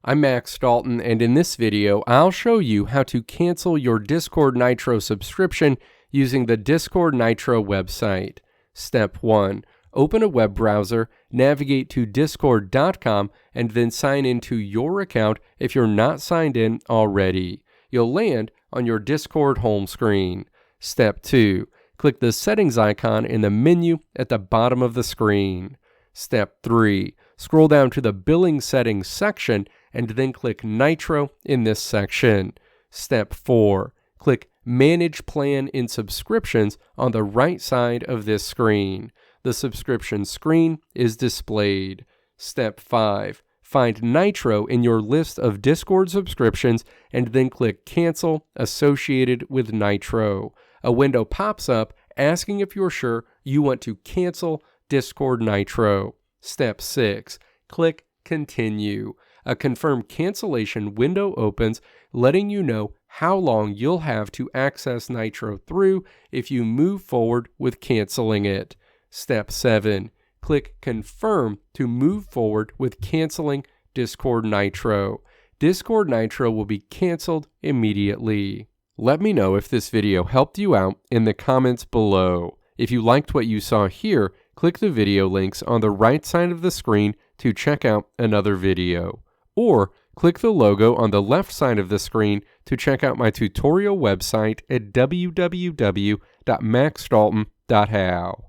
I'm Max Dalton, and in this video, I'll show you how to cancel your Discord Nitro subscription using the Discord Nitro website. Step 1. Open a web browser, navigate to discord.com, and then sign into your account if you're not signed in already. You'll land on your Discord home screen. Step 2. Click the settings icon in the menu at the bottom of the screen. Step 3. Scroll down to the billing settings section and then click Nitro in this section. Step 4. Click Manage Plan in Subscriptions on the right side of this screen. The subscription screen is displayed. Step 5. Find Nitro in your list of Discord subscriptions and then click Cancel associated with Nitro. A window pops up asking if you're sure you want to cancel Discord Nitro. Step 6. Click Continue. A Confirm Cancellation window opens, letting you know how long you'll have to access Nitro through if you move forward with canceling it. Step 7. Click Confirm to move forward with canceling Discord Nitro. Discord Nitro will be canceled immediately. Let me know if this video helped you out in the comments below. If you liked what you saw here, click the video links on the right side of the screen to check out another video. Or click the logo on the left side of the screen to check out my tutorial website at www.maxdalton.how.